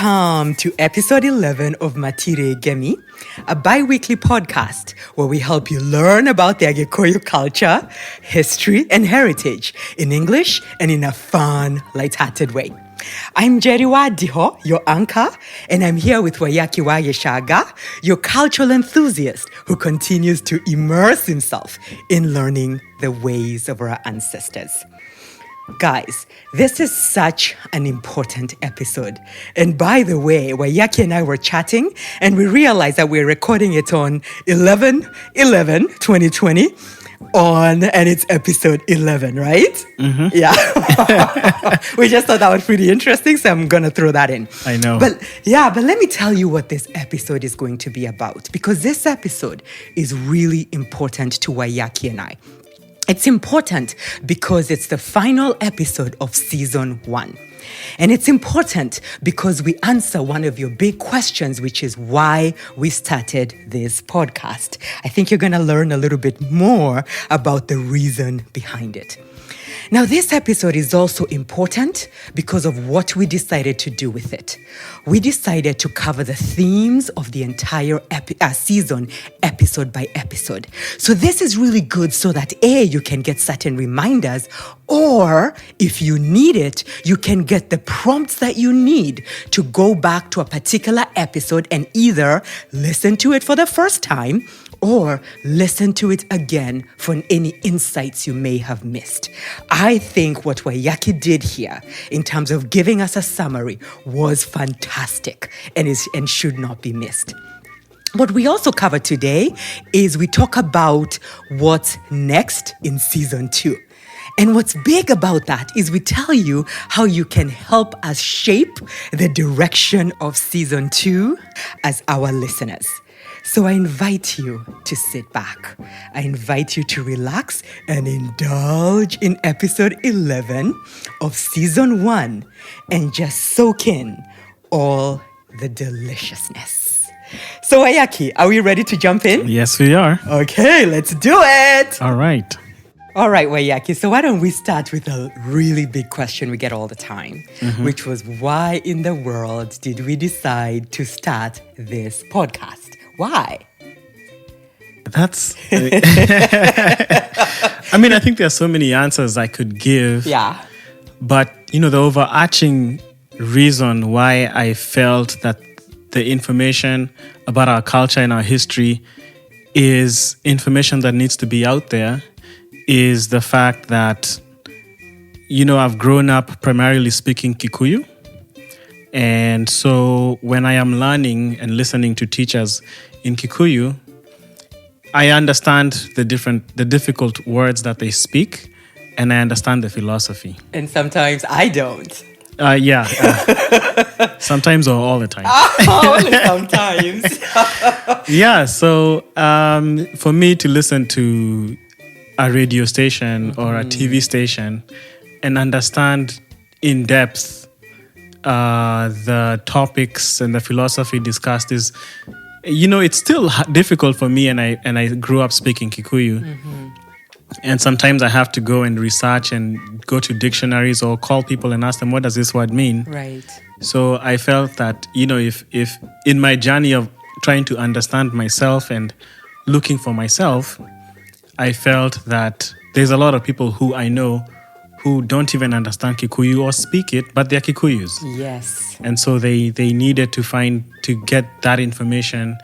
Welcome to episode 11 of Matire Gemi, a bi-weekly podcast where we help you learn about the Agikoyo culture, history, and heritage in English and in a fun, light-hearted way. I'm Njeri Diho, your anchor, and I'm here with Waiyaki your cultural enthusiast who continues to immerse himself in learning the ways of our ancestors. Guys, this is such an important episode. And by the way, Waiyaki and I were chatting and we realized that we're recording it on 11/11/2020 and it's episode 11, right? Mm-hmm. Yeah. We just thought that was pretty interesting, so I'm going to throw that in. I know. But let me tell you what this episode is going to be about, because this episode is really important to Waiyaki and I. It's important because it's the final episode of season 1. And it's important because we answer one of your big questions, which is why we started this podcast. I think you're going to learn a little bit more about the reason behind it. Now, this episode is also important because of what we decided to do with it. We decided to cover the themes of the entire season, episode by episode. So this is really good so that A, you can get certain reminders, or if you need it, you can get the prompts that you need to go back to a particular episode and either listen to it for the first time or listen to it again for any insights you may have missed. I think what Waiyaki did here in terms of giving us a summary was fantastic and should not be missed. What we also cover today is we talk about what's next in season 2. And what's big about that is we tell you how you can help us shape the direction of season 2 as our listeners. So I invite you to sit back. I invite you to relax and indulge in episode 11 of season 1 and just soak in all the deliciousness. So Waiyaki, are we ready to jump in? Yes, we are. Okay, let's do it. All right, Waiyaki, so why don't we start with a really big question we get all the time, which was, why in the world did we decide to start this podcast? Why? That's... I think there are so many answers I could give. Yeah. But, the overarching reason why I felt that the information about our culture and our history is information that needs to be out there is the fact that, I've grown up primarily speaking Kikuyu. And so when I am learning and listening to teachers in Kikuyu, I understand the difficult words that they speak, and I understand the philosophy. And sometimes I don't. Sometimes or all the time. Only sometimes. Yeah, so for me to listen to a radio station or a TV station and understand in depth the topics and the philosophy discussed is, it's still difficult for me, and I grew up speaking Kikuyu. And sometimes I have to go and research and go to dictionaries or call people and ask them, what does this word mean? Right. So I felt that, if in my journey of trying to understand myself and looking for myself, I felt that there's a lot of people who I know who don't even understand Kikuyu or speak it, but they're Kikuyus. Yes. And so they needed to get that information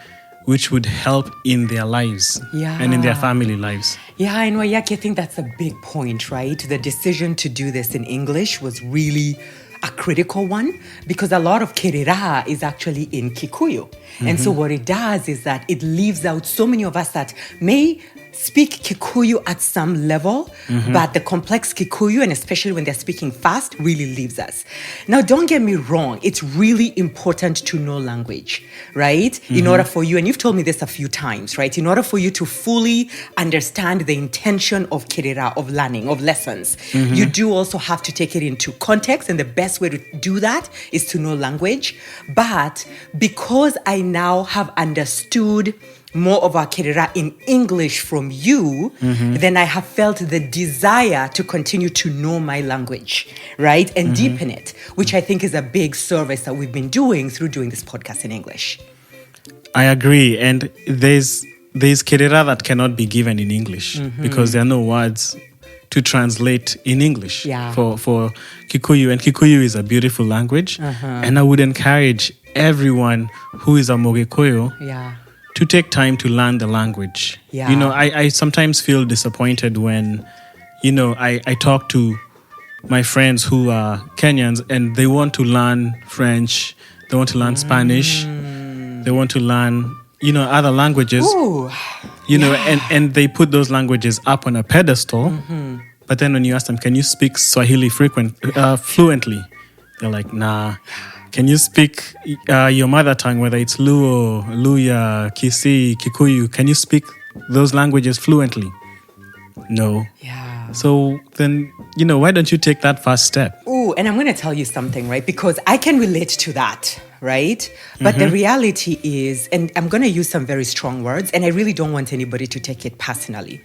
which would help in their lives and in their family lives. Yeah, and Waiyaki, I think that's a big point, right? The decision to do this in English was really a critical one because a lot of Kerera is actually in Kikuyu. And so what it does is that it leaves out so many of us that may speak Kikuyu at some level, but the complex Kikuyu, and especially when they're speaking fast, really leaves us. Now, don't get me wrong. It's really important to know language, right? In order for you, and you've told me this a few times, right? In order for you to fully understand the intention of Kerera, of learning, of lessons, you do also have to take it into context, and the best way to do that is to know language. But because I now have understood more of our kerera in English from you, then I have felt the desire to continue to know my language, right? And deepen it, which I think is a big service that we've been doing through doing this podcast in English. I agree. And there's kerera that cannot be given in English because there are no words to translate in English for Kikuyu. And Kikuyu is a beautiful language. And I would encourage everyone who is a Mogekuyu to take time to learn the language. Yeah. You know, I sometimes feel disappointed when, you know, I talk to my friends who are Kenyans and they want to learn French, they want to learn Spanish, they want to learn, you know, other languages. Ooh, you know, and they put those languages up on a pedestal. But then when you ask them, can you speak Swahili fluently? They're like, nah. Can you speak your mother tongue, whether it's Luo, Luya, Kisii, Kikuyu? Can you speak those languages fluently? No. yeah. So then, you know, why don't you take that first step? Ooh, and I'm going to tell you something, right? Because I can relate to that, right? But the reality is, and I'm going to use some very strong words, and I really don't want anybody to take it personally.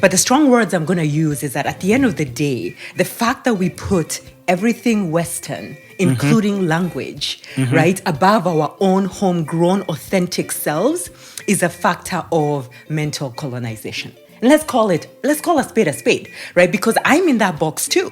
But the strong words I'm going to use is that at the end of the day, the fact that we put everything Western, including language, right, above our own homegrown, authentic selves is a factor of mental colonization. And let's call a spade, right? Because I'm in that box too,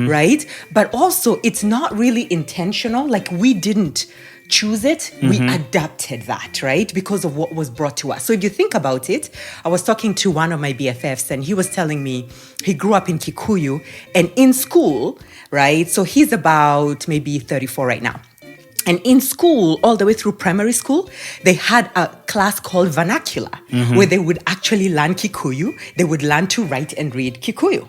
right? But also, it's not really intentional. Like, we didn't choose it. We adapted that, right? Because of what was brought to us. So if you think about it, I was talking to one of my BFFs and he was telling me he grew up in Kikuyu and in school, right? So he's about maybe 34 right now. And in school, all the way through primary school, they had a class called vernacular, where they would actually learn Kikuyu. They would learn to write and read Kikuyu.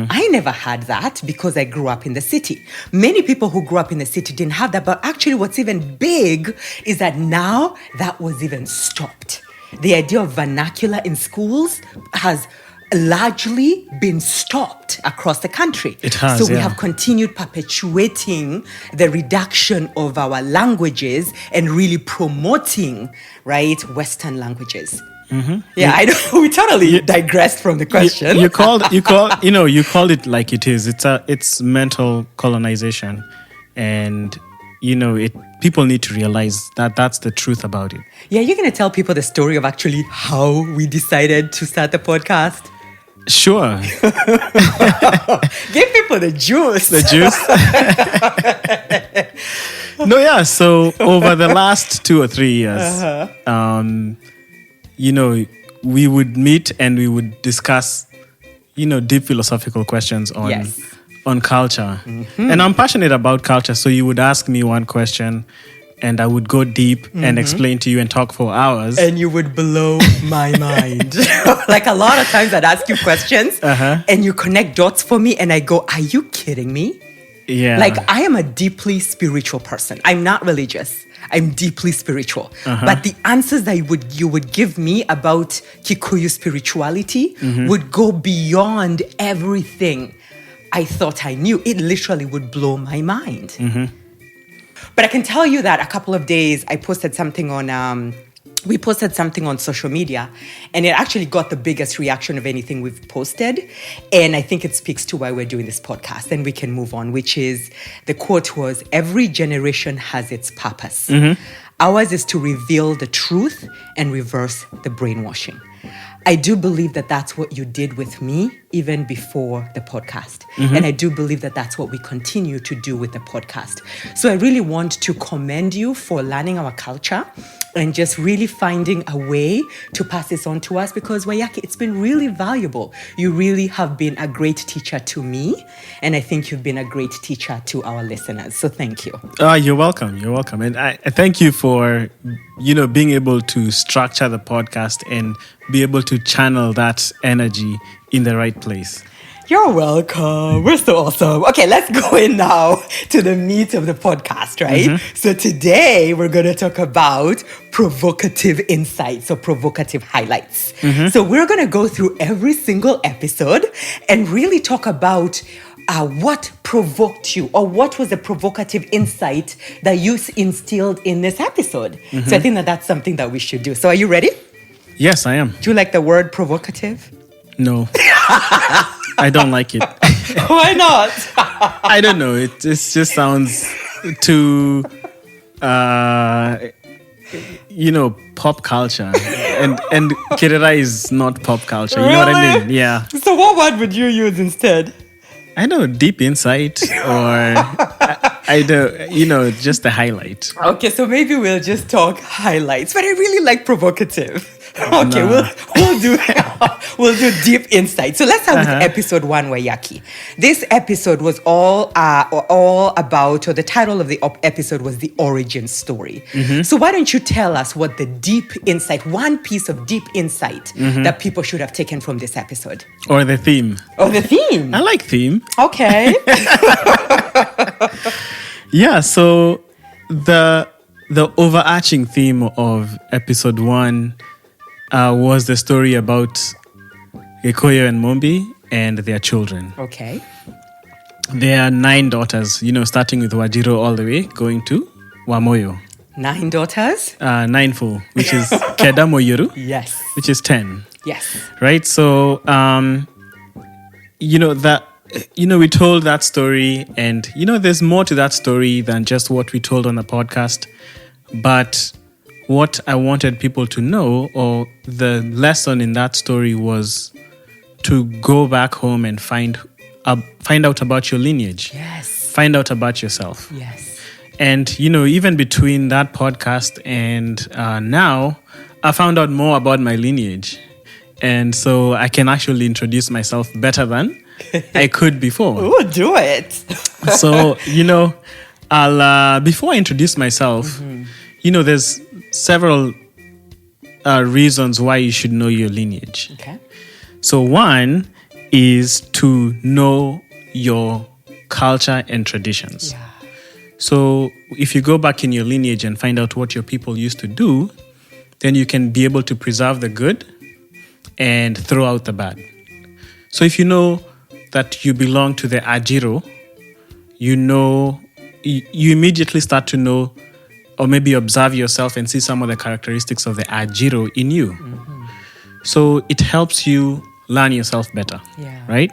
I never had that because I grew up in the city. Many people who grew up in the city didn't have that. But actually, what's even big is that now that was even stopped. The idea of vernacular in schools has largely been stopped across the country. It has, so we have continued perpetuating the reduction of our languages and really promoting, right, Western languages. Yeah, I know we totally digressed from the question. You called it like it is. It's mental colonization, and you know people need to realize that that's the truth about it. Yeah, you're going to tell people the story of actually how we decided to start the podcast. Sure. Give people the juice. The juice. No, yeah. So over the last 2 or 3 years, you know, we would meet and we would discuss, you know, deep philosophical questions on culture. And I'm passionate about culture. So you would ask me one question and I would go deep and explain to you and talk for hours. And you would blow my mind. Like a lot of times I'd ask you questions and you connect dots for me and I go, are you kidding me? Yeah. Like, I am a deeply spiritual person. I'm not religious. I'm deeply spiritual. But the answers that you would give me about Kikuyu spirituality would go beyond everything I thought I knew. It literally would blow my mind. But I can tell you that a couple of days I posted something on, we posted something on social media and it actually got the biggest reaction of anything we've posted. And I think it speaks to why we're doing this podcast. And we can move on, which is, the quote was, every generation has its purpose. Ours is to reveal the truth and reverse the brainwashing. I do believe that that's what you did with me even before the podcast. And I do believe that that's what we continue to do with the podcast. So I really want to commend you for learning our culture and just really finding a way to pass this on to us, because Waiyaki, it's been really valuable. You really have been a great teacher to me, and I think you've been a great teacher to our listeners. So thank you. You're welcome. You're welcome. And I thank you for, you know, being able to structure the podcast and be able to channel that energy in the right place. You're welcome. We're so awesome. Okay, let's go in now to the meat of the podcast, right? So today we're going to talk about provocative insights or provocative highlights. So we're going to go through every single episode and really talk about what provoked you, or what was the provocative insight that you instilled in this episode. So I think that that's something that we should do. So are you ready? Yes, I am. Do you like the word provocative? No. I don't like it. Why not? I don't know. It just sounds too, pop culture. And Kirera is not pop culture. You know what I mean? Yeah. So what word would you use instead? I know, deep insight or, just a highlight. Okay, so maybe we'll just talk highlights, but I really like provocative. Okay, Nah. we'll do deep insight. So let's start with episode 1, Waiyaki. This episode was all about, or the title of the episode was the origin story. So why don't you tell us what the deep insight, one piece of deep insight that people should have taken from this episode? Or the theme. Or the theme. I like theme. Okay. Yeah, so the overarching theme of episode 1 was the story about Gikoyo and Mombi and their children. Okay. There are 9 daughters, starting with Wajiro all the way, going to Wamoyo. 9 daughters? 9-4, which is Kedamoyuru, Yes. which is 10. Yes. Right? So, we told that story, and, there's more to that story than just what we told on the podcast. But what I wanted people to know, or the lesson in that story, was to go back home and find out about your lineage. Yes. Find out about yourself. Yes. And, even between that podcast and now, I found out more about my lineage. And so I can actually introduce myself better than I could before. Ooh, do it. So, I'll before I introduce myself, there's several reasons why you should know your lineage. Okay. So one is to know your culture and traditions. Yeah. So if you go back in your lineage and find out what your people used to do, then you can be able to preserve the good and throw out the bad. So if you know that you belong to the Ajiro, you immediately start to know, or maybe observe yourself and see some of the characteristics of the Ajiro in you. So it helps you learn yourself better, right?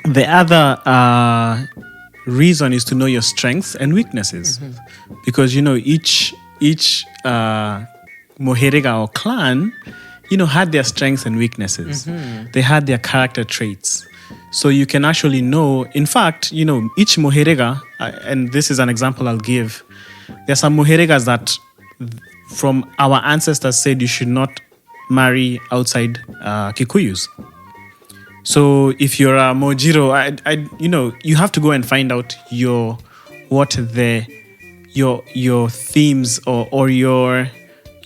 The other reason is to know your strengths and weaknesses, because each Moherega or clan, had their strengths and weaknesses. They had their character traits. So you can actually know, in fact, each Moherega, and this is an example I'll give, there are some Moheregas that from our ancestors said you should not marry outside Kikuyus. So if you're a Mojiro, you have to go and find out your themes or your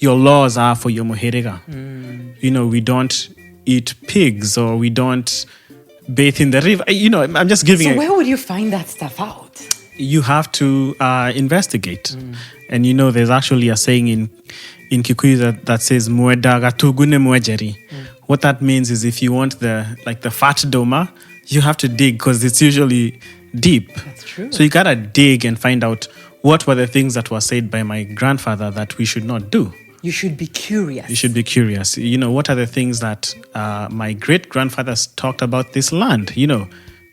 laws are for your Moherega. We don't eat pigs, or we don't bathe in the river. I'm just giving. So where would you find that stuff out? You have to investigate. And there's actually a saying in Kikuyu that says "Muedaga tugune muejeri." What that means is if you want the fat doma, you have to dig, because it's usually deep. That's true. So you gotta dig and find out what were the things that were said by my grandfather that we should not do. You should be curious. You should be curious. What are the things that my great-grandfathers talked about this land?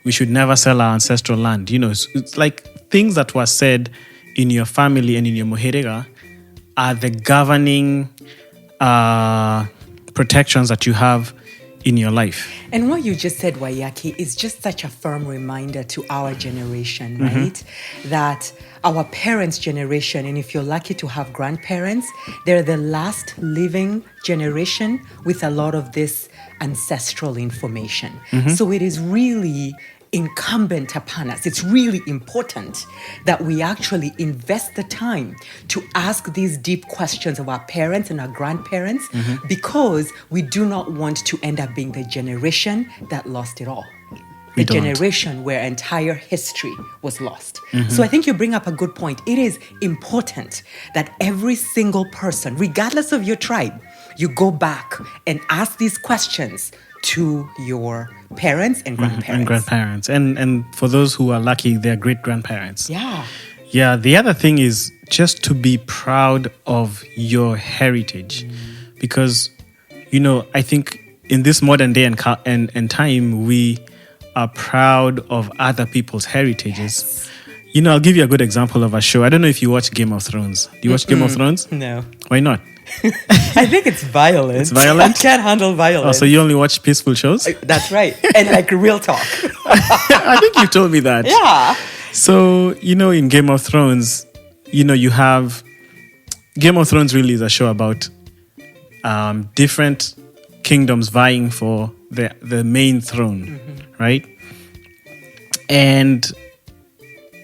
We should never sell our ancestral land. It's like things that were said in your family and in your Moherega are the governing protections that you have in your life. And what you just said, Waiyaki, is just such a firm reminder to our generation, right? That our parents' generation, and if you're lucky to have grandparents, they're the last living generation with a lot of this ancestral information. So it is really incumbent upon us. It's really important that we actually invest the time to ask these deep questions of our parents and our grandparents, because we do not want to end up being the generation that lost it all. The generation where entire history was lost. So I think you bring up a good point. It is important that every single person, regardless of your tribe, you go back and ask these questions to your parents and grandparents. And for those who are lucky, they're great-grandparents. Yeah. Yeah, the other thing is just to be proud of your heritage. Because I think in this modern day and time, we are proud of other people's heritages. Yes. I'll give you a good example of a show. I don't know if you watch Game of Thrones. Do you watch Game of Thrones? No. Why not? I think it's violent. It's violent? I can't handle violence. Oh, so you only watch peaceful shows? That's right. And like real talk. I think you told me that. Yeah. So, in Game of Thrones, you have... Game of Thrones really is a show about different kingdoms vying for the main throne, right? And,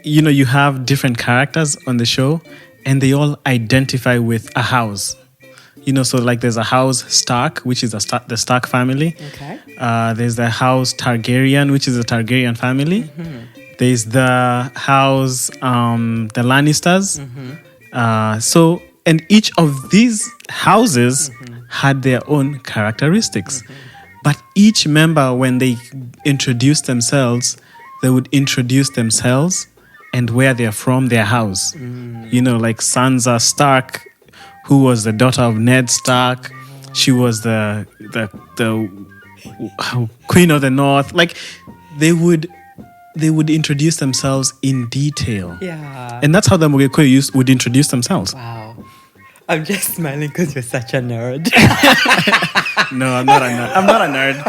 you have different characters on the show, and they all identify with a house. So like there's a house Stark, which is the Stark family. Okay. There's the house Targaryen, which is the Targaryen family. There's the house, the Lannisters. And each of these houses had their own characteristics. But each member, when they introduced themselves, they would introduce themselves and where they're from, their house. Like Sansa Stark, who was the daughter of Ned Stark. She was the Queen of the North. Like they would introduce themselves in detail. Yeah. And that's how the Mugekoyo would introduce themselves. Wow. I'm just smiling because you're such a nerd. No, I'm not a nerd. I'm not a nerd,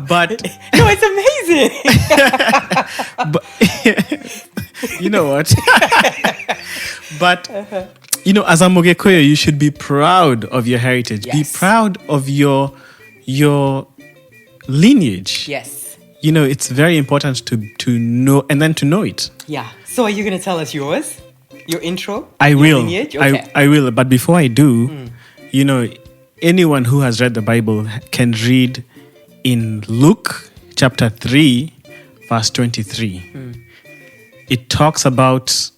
but no, it's amazing. but you know what? But as a Mugekoyo, you should be proud of your heritage. Yes. Be proud of your lineage. Yes. It's very important to know and then to know it. Yeah. So are you going to tell us yours? Your intro? I Your will. lineage? Okay. I will. But before I do, anyone who has read the Bible can read in Luke chapter 3, verse 23. It talks about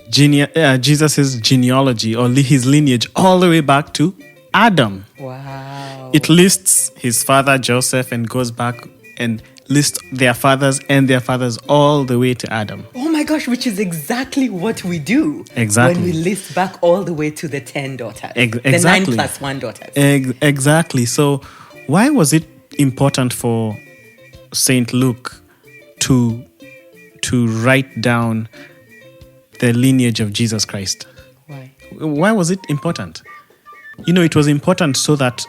Jesus' genealogy or his lineage all the way back to Adam. Wow. It lists his father Joseph and goes back and lists their fathers and their fathers all the way to Adam. Oh my gosh, which is exactly what we do. Exactly. When we list back all the way to the 10 daughters. Exactly. The 9 plus 1 daughters. Exactly. So why was it important for Saint Luke to write down the lineage of Jesus Christ? Why? Why was it important? It was important so that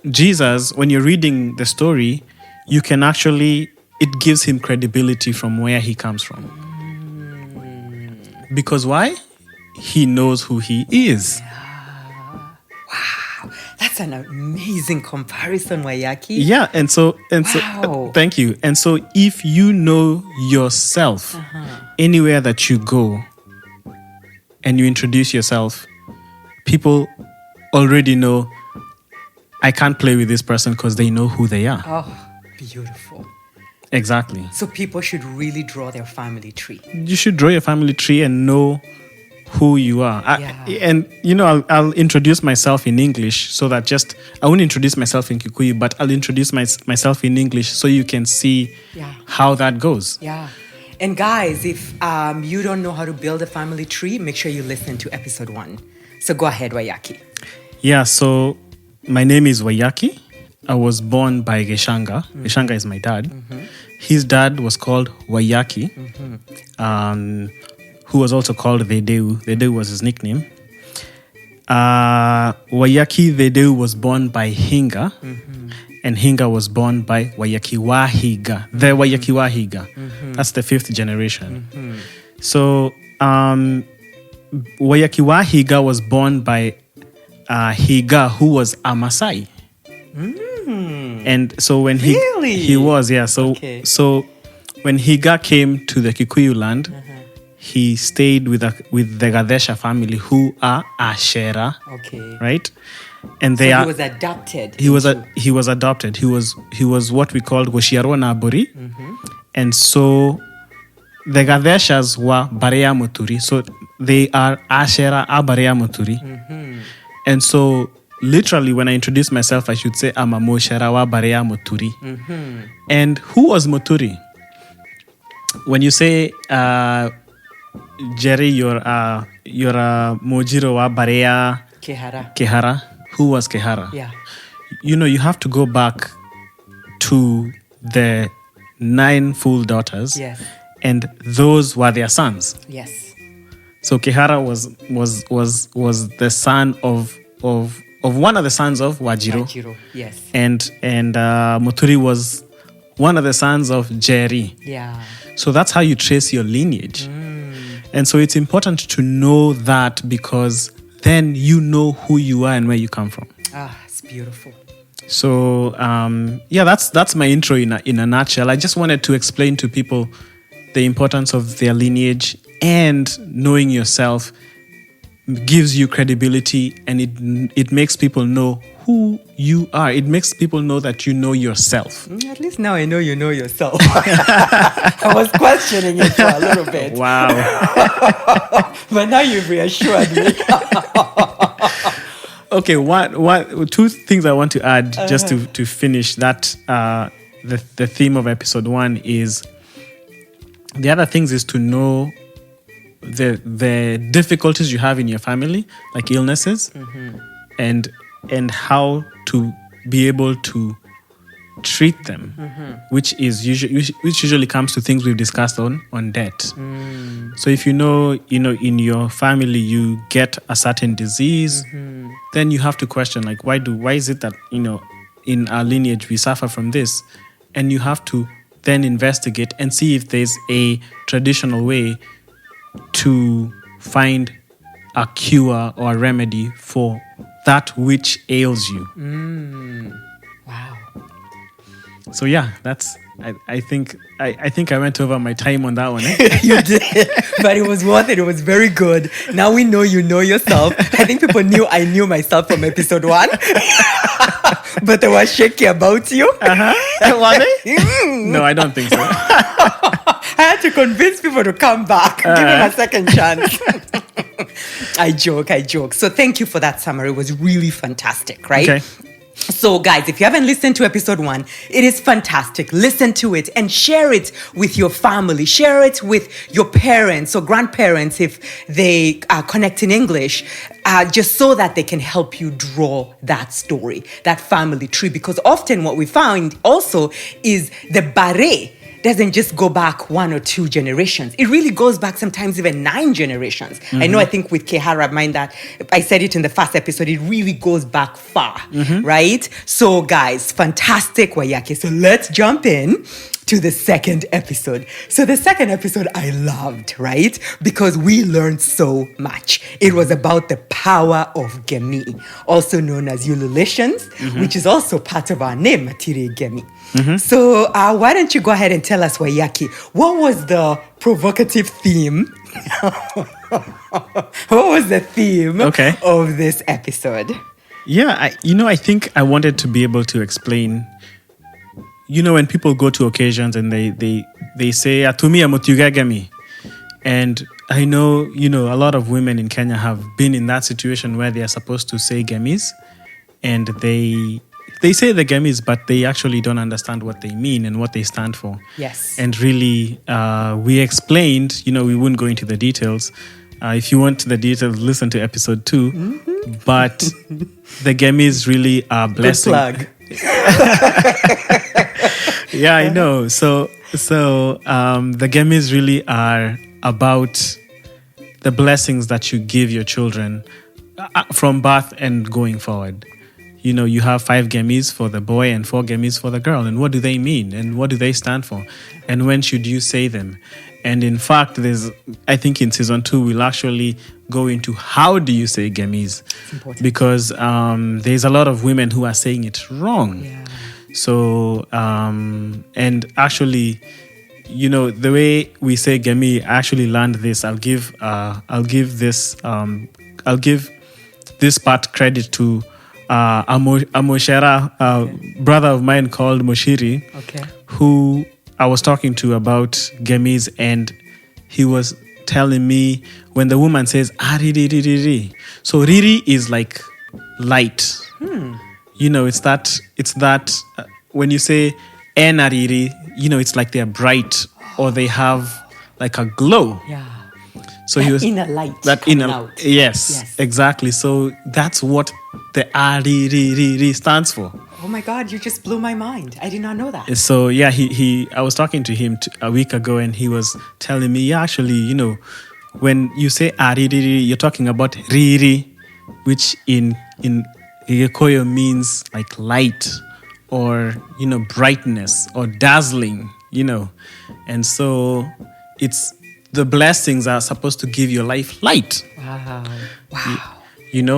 Jesus, when you're reading the story, you can actually, it gives him credibility from where he comes from. Because why? He knows who he is. Wow. That's an amazing comparison, Waiyaki. Yeah, and so Wow. thank you. And so if you know yourself anywhere that you go and you introduce yourself, people already know, I can't play with this person because they know who they are. Oh, beautiful. Exactly. So people should really draw their family tree. You should draw your family tree and know who you are. Yeah. I'll introduce myself in English so that I won't introduce myself in Kikuyu, but I'll introduce myself in English so you can see how that goes. Yeah. And guys, if you don't know how to build a family tree, make sure you listen to episode 1. So go ahead, Waiyaki. Yeah, so my name is Waiyaki. I was born by Geshanga. Geshanga is my dad. His dad was called Waiyaki, who was also called Vedeu. Vedeu was his nickname. Waiyaki Vedeu was born by Hinga, and Hinga was born by Waiyaki Wahiga. The Waiyaki Wahiga. That's the 5th generation. So Waiyaki Wahiga was born by Higa, who was a Maasai. And so when he was, yeah. So Okay. so when Higa came to the Kikuyu land, he stayed with the Gadesha family, who are Ashera, Okay. right? And So they he are. was adopted. He was adopted. He was what we called Goshiarwa Nabori, and so the Gadeshas were Barea Muturi. So they are Ashera Barea Muturi, and so literally when I introduce myself, I should say I'm a Mosherawa Barea Muturi. And who was Muturi? When you say Njeri, you're a Mojiro wa Barea Kehara. Kehara. who was Kehara, Yeah. you have to go back to the 9 full daughters, Yes. and those were their sons. Yes. So Kehara was the son of one of the sons of Wajiro, Wajiro. Yes. and Muturi was one of the sons of Njeri. Yeah. So that's how you trace your lineage. And so it's important to know that, because then you know who you are and where you come from. It's beautiful. So that's my intro in a nutshell. I just wanted to explain to people the importance of their lineage, and knowing yourself gives you credibility, and it makes people know who you are. It makes people know that you know yourself. At least now I know you know yourself. I was questioning it for a little bit. Wow. But now you've reassured me. Okay, what 2 things I want to add just to finish that the theme of episode 1 is, the other things is to know the difficulties you have in your family, like illnesses, and how to be able to treat them, which usually comes to things we've discussed on debt. So if you know in your family you get a certain disease, then you have to question, like, why is it that in our lineage we suffer from this, and you have to then investigate and see if there's a traditional way to find a cure or a remedy for that which ails you. Wow. So yeah, that's. I think I went over my time on that one. Eh? You did, but it was worth it. It was very good. Now we know you know yourself. I think people knew I knew myself from episode 1, but they were shaky about you. Was they? No, I don't think so. I had to convince people to come back, give him a second chance. I joke. So thank you for that summary. It was really fantastic, right? Okay. So guys, if you haven't listened to episode 1, it is fantastic. Listen to it and share it with your family. Share it with your parents or grandparents if they connect in English, just so that they can help you draw that story, that family tree. Because often what we found also is the barre doesn't just go back 1 or 2 generations. It really goes back sometimes even 9 generations. I think with Kehara, mind that I said it in the first episode, it really goes back far, right? So guys, fantastic Waiyaki. So let's jump in to the second episode. So the second episode I loved, right? Because we learned so much. It was about the power of Gemi, also known as ululations, which is also part of our name, Matiri Gemi. So why don't you go ahead and tell us, Waiyaki, what was the provocative theme? What was the theme of this episode? Yeah, I think I wanted to be able to explain. When people go to occasions and they say "Atumi amotugagami," and I know a lot of women in Kenya have been in that situation where they are supposed to say gemis, and they say the gemis, but they actually don't understand what they mean and what they stand for. Yes. And really, we explained. We wouldn't go into the details. If you want the details, listen to episode 2. But the gemis really are blessing. Good plug. Yeah, I know. So the gemis really are about the blessings that you give your children from birth and going forward. You have 5 gemis for the boy and 4 gemis for the girl. And what do they mean? And what do they stand for? And when should you say them? And in fact, I think in season 2, we'll actually go into how do you say gemis. Because there's a lot of women who are saying it wrong. Yeah. So, and actually, the way we say gemi, I actually learned this. I'll give this part credit to a Moshera, brother of mine called Moshiri, who I was talking to about gemis, and he was telling me when the woman says riri. So riri is like light. It's that when you say enariri, it's like they're bright or they have like a glow. Yeah. So he was inner light. That inner, yes, exactly. So that's what the Ari stands for. Oh my God, you just blew my mind. I did not know that. So yeah, I was talking to him a week ago, and he was telling me, yeah, actually, when you say Ari, you're talking about Riri, which in Gikoyo means like light, or brightness, or dazzling, and so it's the blessings are supposed to give your life light. Wow.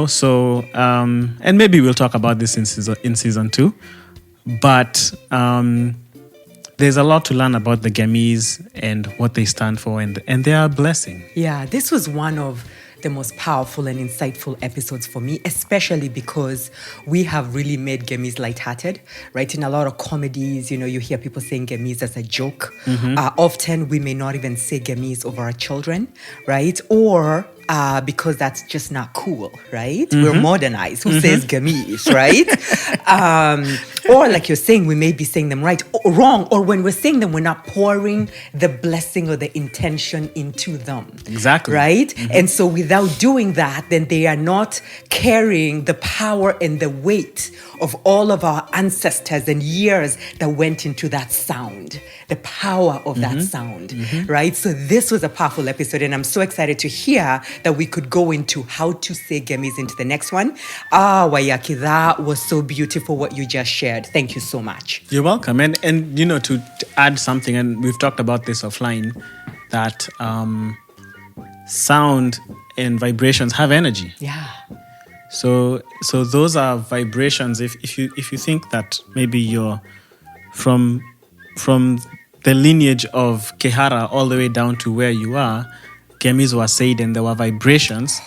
So and maybe we'll talk about this in season 2, but there's a lot to learn about the Gamis and what they stand for, and they are a blessing. Yeah, this was one of the most powerful and insightful episodes for me, especially because we have really made Gamis lighthearted, right? In a lot of comedies, you hear people saying Gamis as a joke. Often we may not even say Gamis over our children, right? Or because that's just not cool, right? We're modernized. Who says Gamis, right? Or like you're saying, we may be saying them right or wrong, or when we're saying them, we're not pouring the blessing or the intention into them. Exactly. Right? And so without doing that, then they are not carrying the power and the weight of all of our ancestors and years that went into that sound, the power of that sound, right? So this was a powerful episode, and I'm so excited to hear that we could go into how to say Gamis into the next one. Waiyaki, that was so beautiful what you just shared. Thank you so much. You're welcome. And to add something, and we've talked about this offline, that sound and vibrations have energy. Yeah. So those are vibrations. If you think that maybe you're from the lineage of Kehara all the way down to where you are, Gamis were said and there were vibrations,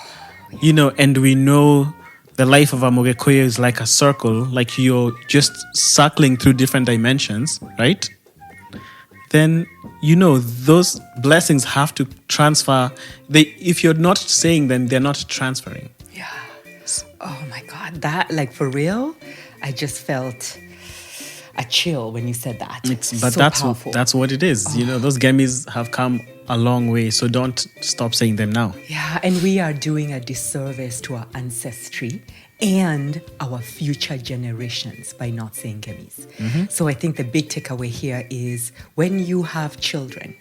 and we know the life of a Mogekoyo is like a circle, like you're just circling through different dimensions, right? Then, those blessings have to transfer. If you're not saying them, they're not transferring. Yeah. Oh my God, that, like, for real, I just felt a chill when you said that. That's what it is. Those Gamis have come a long way, so don't stop saying them now. Yeah, and we are doing a disservice to our ancestry and our future generations by not saying Gamis. So I think the big takeaway here is when you have children,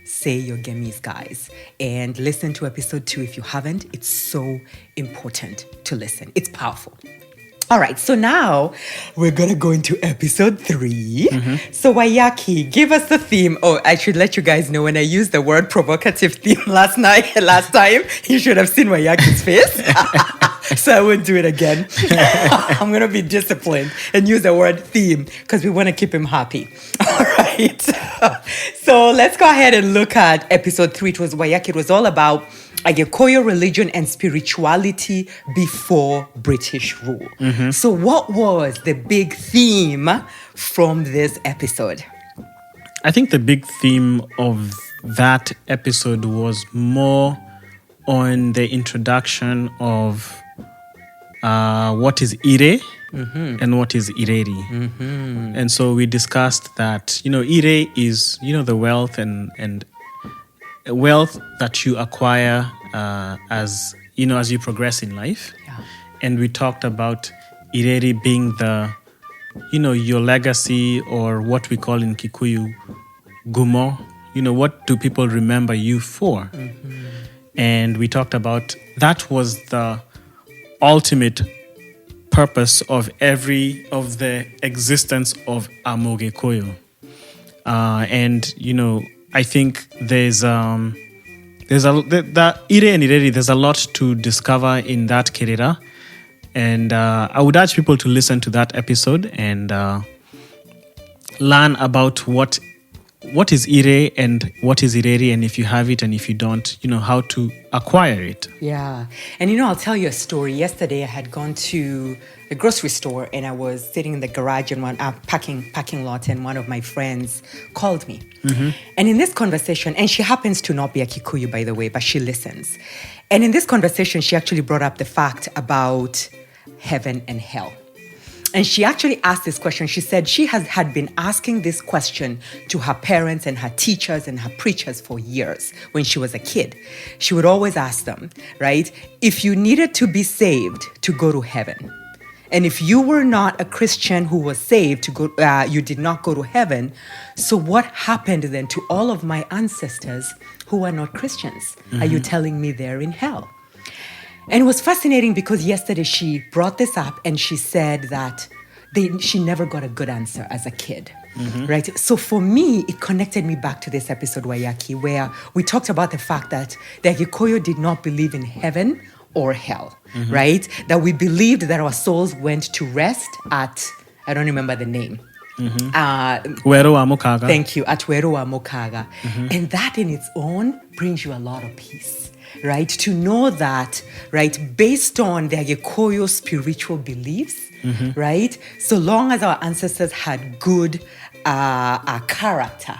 say your Gamis, guys, and listen to episode 2 if you haven't. It's so important to listen. It's powerful. All right, so now we're going to go into episode 3. So Waiyaki, give us the theme. Oh, I should let you guys know when I used the word provocative theme last time, you should have seen Waiyaki's face. So I won't do it again. I'm going to be disciplined and use the word theme because we want to keep him happy. All right. So let's go ahead and look at episode 3. It was Waiyaki. It was all about Gikoyo religion and spirituality before British rule. So what was the big theme from this episode? I think the big theme of that episode was more on the introduction of what is Ire and what is Ireri. And so we discussed that, Ire is, the wealth and wealth that you acquire as you progress in life. Yeah. And we talked about Ireri being the, your legacy, or what we call in Kikuyu, Gumo. What do people remember you for? And we talked about that was the ultimate purpose of the existence of Amogekoyo. And, I think there's the Ire and Ireri, there's a lot to discover in that Kerera. And I would urge people to listen to that episode and learn about what is Ire and what is Ireri, and if you have it and if you don't, how to acquire it. Yeah. And I'll tell you a story. Yesterday I had gone to the grocery store and I was sitting in the garage in one parking lot, and one of my friends called me. And in this conversation, and she happens to not be a Kikuyu, by the way, but she listens. And in this conversation, she actually brought up the fact about heaven and hell. And she actually asked this question. She said she had been asking this question to her parents and her teachers and her preachers for years when she was a kid. She would always ask them, right? If you needed to be saved to go to heaven, And if you were not a Christian who was saved, you did not go to heaven. So what happened then to all of my ancestors who are not Christians? Are you telling me they're in hell? And it was fascinating because yesterday she brought this up and she said that she never got a good answer as a kid. Right? So for me, it connected me back to this episode, Waiyaki, where we talked about the fact that the Agikoyo did not believe in heaven or hell, right? That we believed that our souls went to rest at, I don't remember the name. Weru wa Mukaga. Thank you, at Weru wa Mukaga. And that in its own brings you a lot of peace, right? To know that, right, based on the Agikoyo spiritual beliefs, right? So long as our ancestors had good character,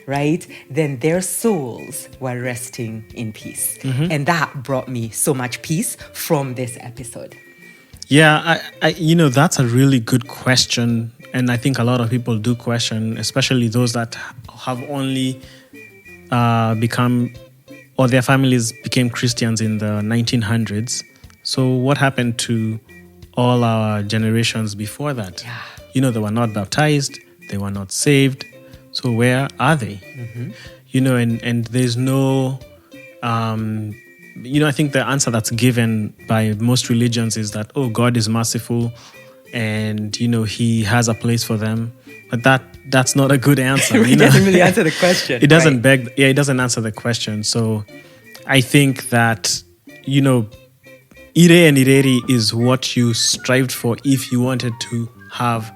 right? Then their souls were resting in peace. And that brought me so much peace from this episode. Yeah, that's a really good question. And I think a lot of people do question, especially those that have only become, or their families became Christians in the 1900s. So what happened to all our generations before that? Yeah. They were not baptized, they were not saved. So where are they? And there's no, I think the answer that's given by most religions is that, oh, God is merciful and, He has a place for them. But that's not a good answer. It doesn't really answer the question. It doesn't it doesn't answer the question. So I think that, Ire and Ireri is what you strived for if you wanted to have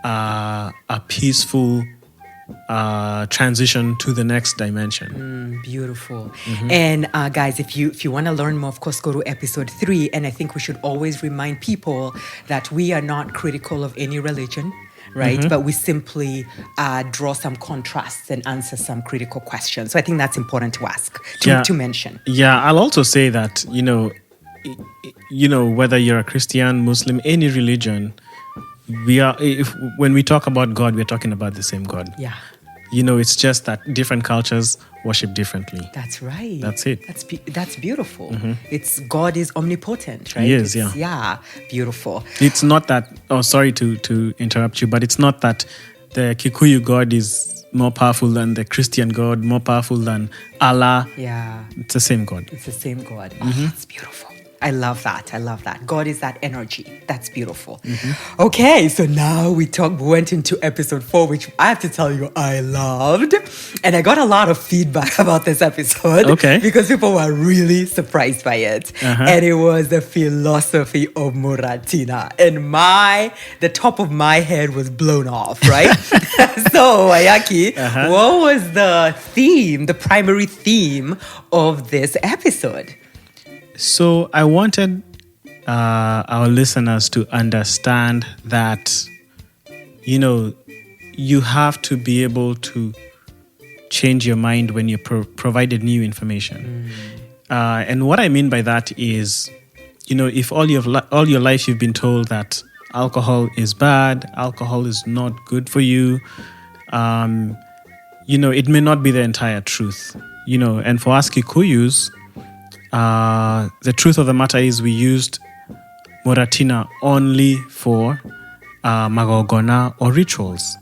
a peaceful transition to the next dimension. Beautiful. And guys, if you want to learn more, of course, go to episode 3. And I think we should always remind people that we are not critical of any religion, right? But we simply draw some contrasts and answer some critical questions. So I think that's important to ask, to mention. Yeah, I'll also say that, whether you're a Christian, Muslim, any religion, when we talk about God, we're talking about the same God. Yeah. It's just that different cultures worship differently. That's right. That's it. That's beautiful. It's God is omnipotent, right? He is, Yeah, beautiful. It's not that, sorry to interrupt you, but it's not that the Kikuyu God is more powerful than the Christian God, more powerful than Allah. Yeah. It's the same God. It's the same God. Oh, that's beautiful. I love that. God is that energy. That's beautiful. Okay, so now we went into episode 4, which I have to tell you I loved. And I got a lot of feedback about this episode. Okay. Because people were really surprised by it. And it was the philosophy of Muratina. And the top of my head was blown off, right? So, Waiyaki, what was the primary theme of this episode? So I wanted our listeners to understand that, you have to be able to change your mind when you're provided new information. And what I mean by that is, if all your life you've been told that alcohol is bad, alcohol is not good for you, it may not be the entire truth. And for us Kikuyus, the truth of the matter is we used Muratina only for magogona or rituals.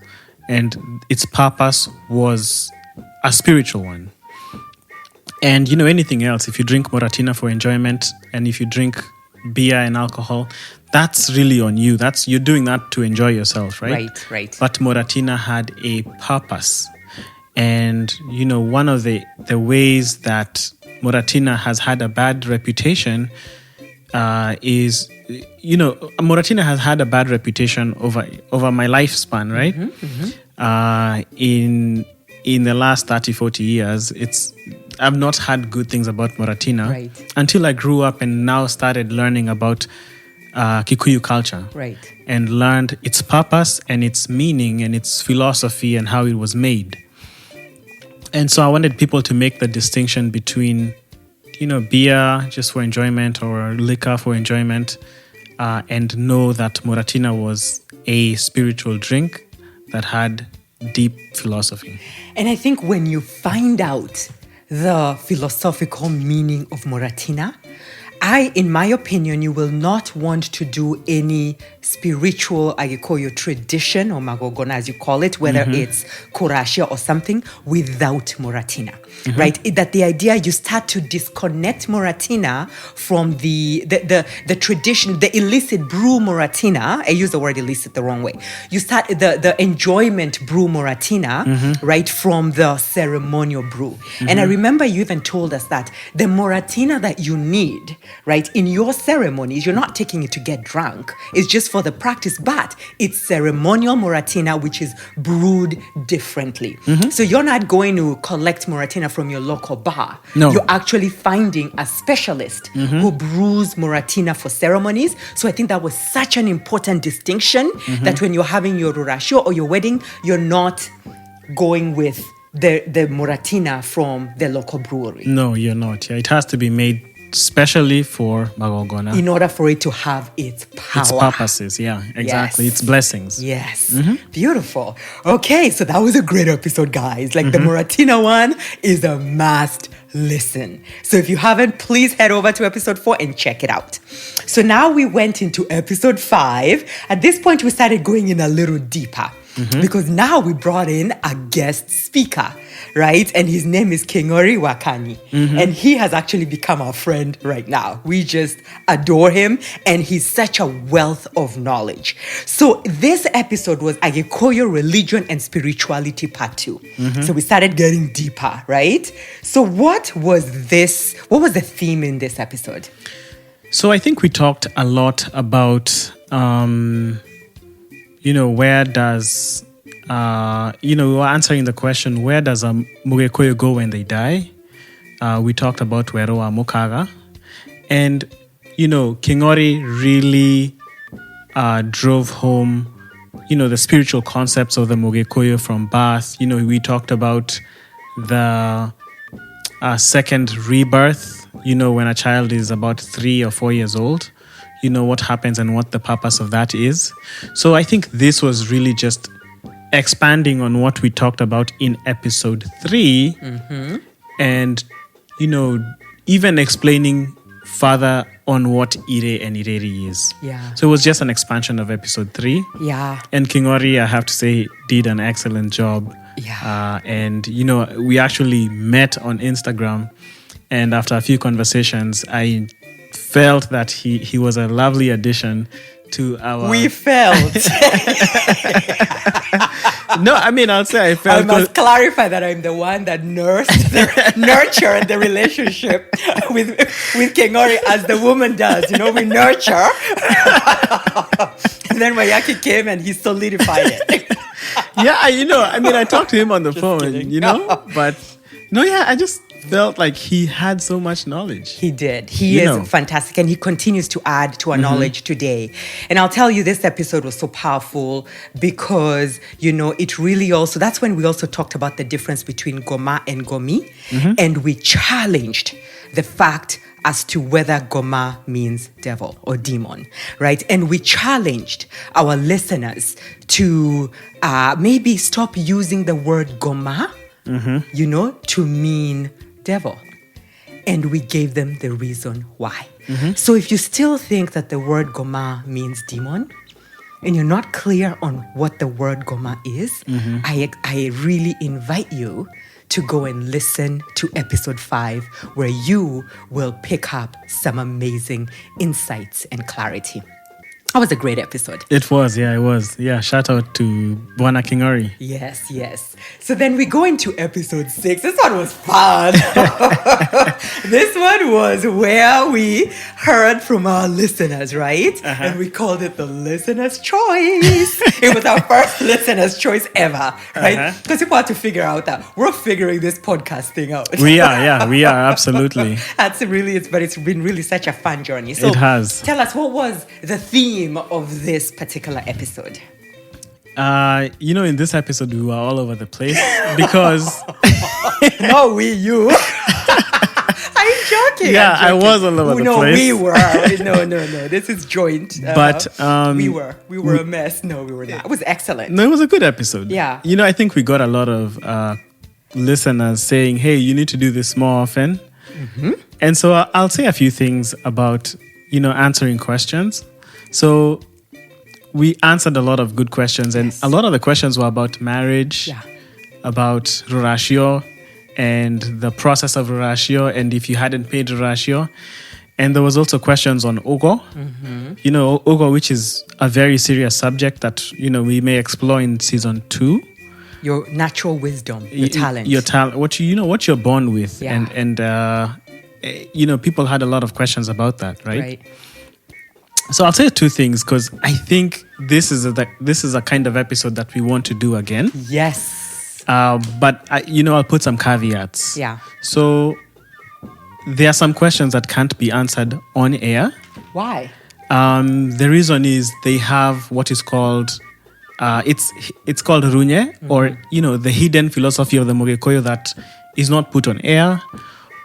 And its purpose was a spiritual one. And anything else, if you drink Muratina for enjoyment and if you drink beer and alcohol, that's really on you. You're doing that to enjoy yourself, right? Right. But Muratina had a purpose. And, one of the ways that Muratina has had a bad reputation is, Muratina has had a bad reputation over my lifespan, right? In the last 30, 40 years, I've not had good things about Muratina until I grew up and now started learning about Kikuyu culture. Right. And learned its purpose and its meaning and its philosophy and how it was made. And so I wanted people to make the distinction between, beer just for enjoyment or liquor for enjoyment, and know that Muratina was a spiritual drink that had deep philosophy. And I think when you find out the philosophical meaning of Muratina, in my opinion, you will not want to do any spiritual Agikoyo tradition or magogona, as you call it, whether it's kurashia or something, without Moratina, right? That the idea you start to disconnect Moratina from the tradition, the illicit brew Moratina. I use the word illicit the wrong way. You start the enjoyment brew Moratina, right, from the ceremonial brew. And I remember you even told us that the Moratina that you need, right, in your ceremonies, you're not taking it to get drunk. It's just for the practice, but it's ceremonial Moratina, which is brewed differently. So you're not going to collect Moratina from your local bar. No. You're actually finding a specialist who brews Moratina for ceremonies. So I think that was such an important distinction that when you're having your rurashio or your wedding, you're not going with the Moratina from the local brewery. No, you're not. Yeah, it has to be made specially for magogona. In order for it to have its power. Its purposes, yeah, exactly. Yes. Its blessings. Yes. Beautiful. Okay, so that was a great episode, guys. Like the Moratina one is a must listen. So if you haven't, please head over to episode 4 and check it out. So now we went into episode 5. At this point, we started going in a little deeper. Because now we brought in a guest speaker, right? And his name is Kingori Wakani. And he has actually become our friend right now. We just adore him. And he's such a wealth of knowledge. So this episode was Agikoyo Religion and Spirituality Part 2. So we started getting deeper, right? So what was the theme in this episode? So I think we talked a lot about... where does, we were answering the question, where does a Mugekoyo go when they die? We talked about Weroa Mukaga. And, Kingori really drove home, the spiritual concepts of the Mugekoyo from birth. We talked about the second rebirth, when a child is about 3 or 4 years old. What happens and what the purpose of that is. So I think this was really just expanding on what we talked about in episode 3 and, even explaining further on what Ire and Ireri is. Yeah. So it was just an expansion of episode 3. Yeah. And Kingori, I have to say, did an excellent job. Yeah. And, we actually met on Instagram. And after a few conversations, I felt that he was a lovely addition to our... We felt. No, I'll say I felt... I must clarify that I'm the one that nurtured the relationship with Kingori as the woman does. We nurture. And then Waiyaki came and he solidified it. Yeah, I talked to him on the phone, kidding. But... No, yeah, I just felt like he had so much knowledge. He did. He is fantastic, and he continues to add to our knowledge today. And I'll tell you, this episode was so powerful because, it really also, that's when we also talked about the difference between Goma and Gomi, and we challenged the fact as to whether Goma means devil or demon, right? And we challenged our listeners to maybe stop using the word Goma, to mean devil. And we gave them the reason why. So if you still think that the word Goma means demon, and you're not clear on what the word Goma is, I really invite you to go and listen to episode 5, where you will pick up some amazing insights and clarity. That was a great episode. It was. Yeah, shout out to Bwana Kingori. Yes. So then we go into episode 6. This one was fun. This one was where we heard from our listeners, right? And we called it the listener's choice. It was our first listener's choice ever, right? Because people had to figure out that we're figuring this podcast thing out. We are, absolutely. It's been really such a fun journey. So it has. Tell us, what was the theme of this particular episode? In this episode, we were all over the place because... No, you. I'm joking. Yeah, I was all over the place. No, we were. No. This is joint. But... we were a mess. No, we were not. It was excellent. No, it was a good episode. Yeah. I think we got a lot of listeners saying, hey, you need to do this more often. And so I'll say a few things about, answering questions. So we answered a lot of good questions, and a lot of the questions were about marriage, about rurashio and the process of rurashio, and if you hadn't paid rurashio. And there was also questions on ogo, ogo, which is a very serious subject that, we may explore in season 2. Your natural wisdom, your talent. Your talent, what you're born with. Yeah. And people had a lot of questions about that, right? So I'll say 2 things, because I think this is a kind of episode that we want to do again. Yes. But I'll put some caveats. Yeah. So there are some questions that can't be answered on air. Why? The reason is they have what is called it's called runye, or the hidden philosophy of the Mogekoyo that is not put on air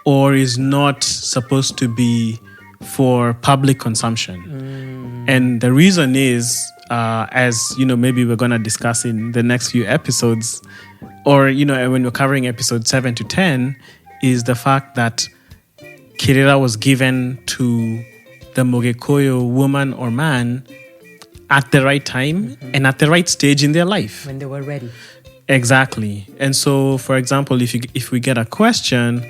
or is not supposed to be for public consumption. And the reason is, as maybe we're going to discuss in the next few episodes, or when we're covering episodes 7 to 10, is the fact that Kirera was given to the Mogekoyo woman or man at the right time and at the right stage in their life. When they were ready. Exactly. And so, for example, if we get a question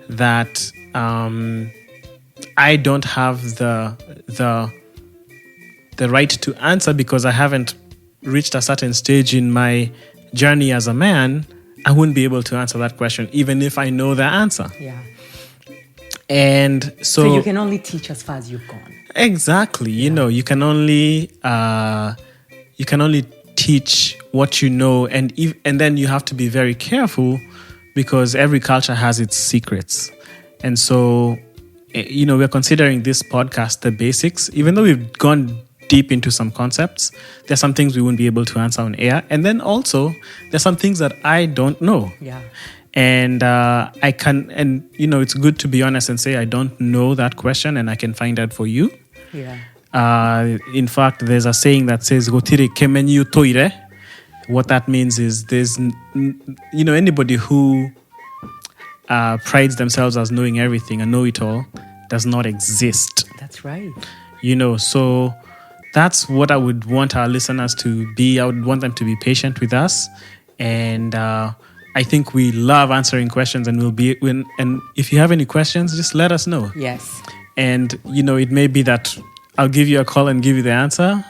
that I don't have the right to answer because I haven't reached a certain stage in my journey as a man, I wouldn't be able to answer that question, even if I know the answer. Yeah. And so you can only teach as far as you've gone. Exactly. You can only teach what you know, and then you have to be very careful because every culture has its secrets. And so, we're considering this podcast the basics, even though we've gone deep into some concepts. There's some things we won't be able to answer on air, and then also there's some things that I don't know. Yeah. And it's good to be honest and say I don't know that question, and I can find out for you. Yeah. In fact, there's a saying that says "Gotire kemenyu toire." What that means is there's anybody who prides themselves as knowing everything, a know-it-all, does not exist. That's right. So that's what I would want our listeners to be. I would want them to be patient with us, and I think we love answering questions, and and if you have any questions, just let us know. Yes. And it may be that I'll give you a call and give you the answer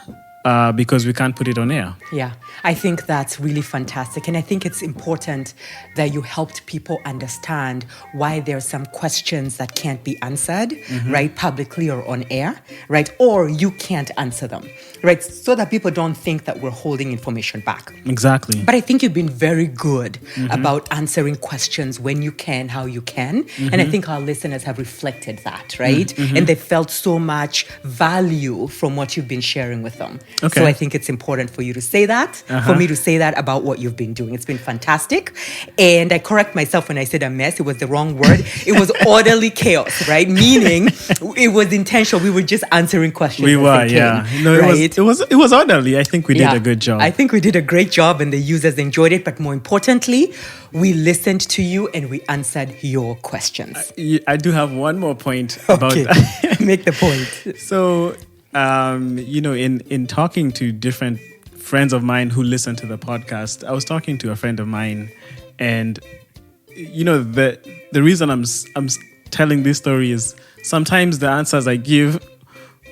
because we can't put it on air. Yeah, I think that's really fantastic. And I think it's important that you helped people understand why there are some questions that can't be answered, right, publicly or on air, right? Or you can't answer them, right? So that people don't think that we're holding information back. Exactly. But I think you've been very good about answering questions when you can, how you can. And I think our listeners have reflected that, right? And they felt so much value from what you've been sharing with them. Okay. So I think it's important for you to say that, for me to say that about what you've been doing. It's been fantastic. And I correct myself when I said a mess. It was the wrong word. It was orderly chaos, right? Meaning it was intentional. We were just answering questions. We were, yeah. No, right? it was orderly. I think we did a good job. I think we did a great job and the users enjoyed it. But more importantly, we listened to you and we answered your questions. I do have one more point about that. Make the point. So, in talking to different friends of mine who listen to the podcast, I was talking to a friend of mine, and the reason I'm telling this story is sometimes the answers I give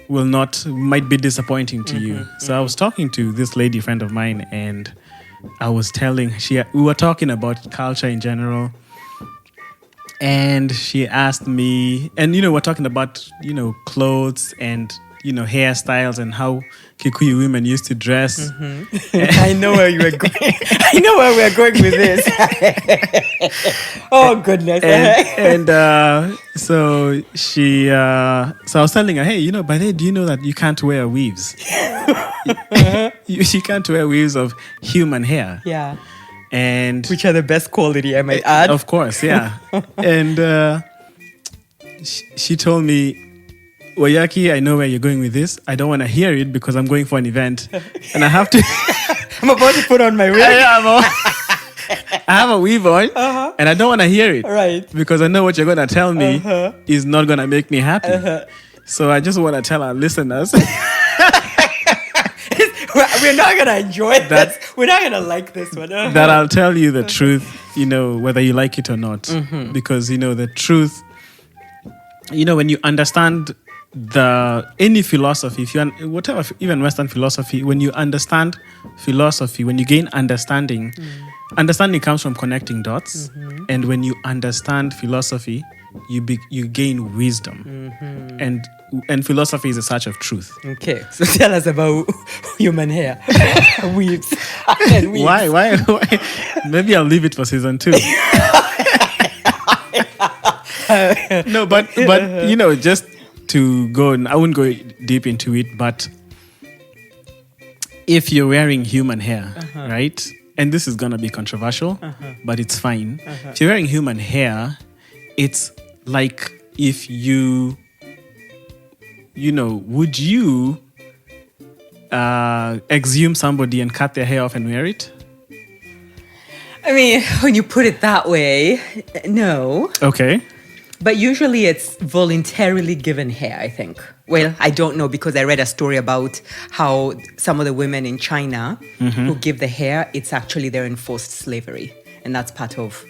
might be disappointing to you. So I was talking to this lady friend of mine, and I was we were talking about culture in general, and she asked me, and we're talking about clothes and hairstyles and how Kikuyu women used to dress. I know where you were going. I know where we're going with this. Oh goodness! So she, so I was telling her, hey, by the way, do you know that you can't wear weaves? You can't wear weaves of human hair. Yeah. And which are the best quality, I might add. Of course, yeah. And she told me, Waiyaki, I know where you're going with this. I don't want to hear it because I'm going for an event and I have to. I'm about to put on my wig. I have a weave on, and I don't want to hear it, Right. Because I know what you're gonna tell me is not gonna make me happy. So I just want to tell our listeners We're not gonna enjoy this. We're not gonna like this one. that I'll tell you the truth, whether you like it or not, because the truth. When you understand any philosophy, whatever, even Western philosophy, when you understand philosophy, when you gain understanding, understanding comes from connecting dots, and when you understand philosophy, you gain wisdom, and philosophy is a search of truth. Okay, so tell us about human hair, weaves, and weaves. Why? Maybe I'll leave it for season 2. No, but just to go, and I wouldn't go deep into it, but if you're wearing human hair, right? And this is gonna be controversial, but it's fine. If you're wearing human hair, it's like if would you exhume somebody and cut their hair off and wear it? I mean, when you put it that way, no. Okay. But usually it's voluntarily given hair, I think. Well, I don't know, because I read a story about how some of the women in China who give the hair, it's actually their enforced slavery. And that's part of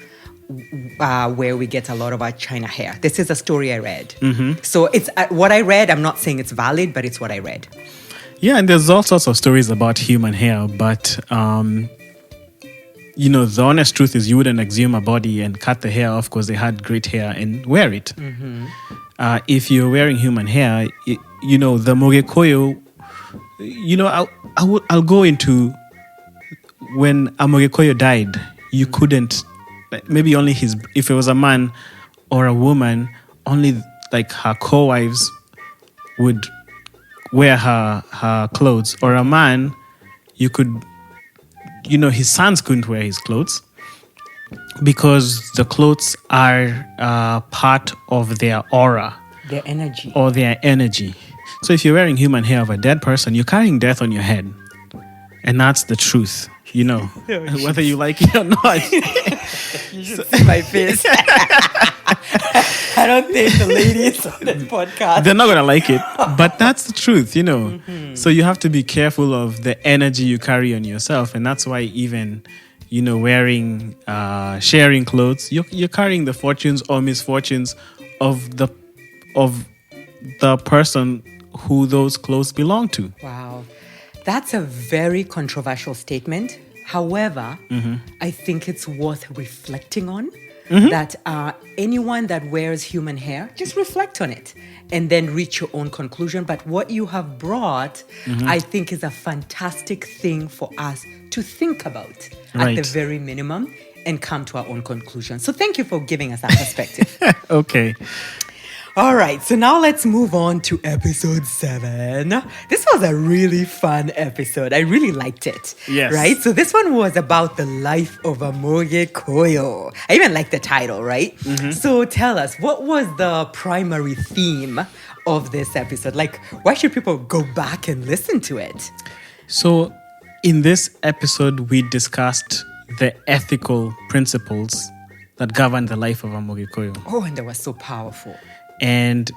where we get a lot of our China hair. This is a story I read. So it's what I read. I'm not saying it's valid, but it's what I read. Yeah, and there's all sorts of stories about human hair, but the honest truth is you wouldn't exhume a body and cut the hair off because they had great hair and wear it. If you're wearing human hair, the Mogekoyo, I'll go into when a Mogekoyo died, you couldn't, maybe only if it was a man or a woman, only like her co-wives would wear her clothes, or a man, you could, his sons couldn't wear his clothes because the clothes are part of their aura. Their energy. Or their energy. So if you're wearing human hair of a dead person, you're carrying death on your head. And that's the truth, whether you like it or not. You should see my face. I don't think the ladies on this podcast, they're not going to like it. But that's the truth, So you have to be careful of the energy you carry on yourself. And that's why even, wearing, sharing clothes, you're carrying the fortunes or misfortunes of the person who those clothes belong to. Wow. That's a very controversial statement. However, I think it's worth reflecting on. That anyone that wears human hair, just reflect on it and then reach your own conclusion. But what you have brought, I think, is a fantastic thing for us to think about at the very minimum and come to our own conclusion. So thank you for giving us that perspective. Okay. All right, so now let's move on to episode 7. This was a really fun episode. I really liked it. Yes. Right? So this one was about the life of a Mogekoyo. I even like the title, right? So tell us, what was the primary theme of this episode? Like, why should people go back and listen to it? So in this episode, we discussed the ethical principles that govern the life of a Mogekoyo. Oh, and that was so powerful. And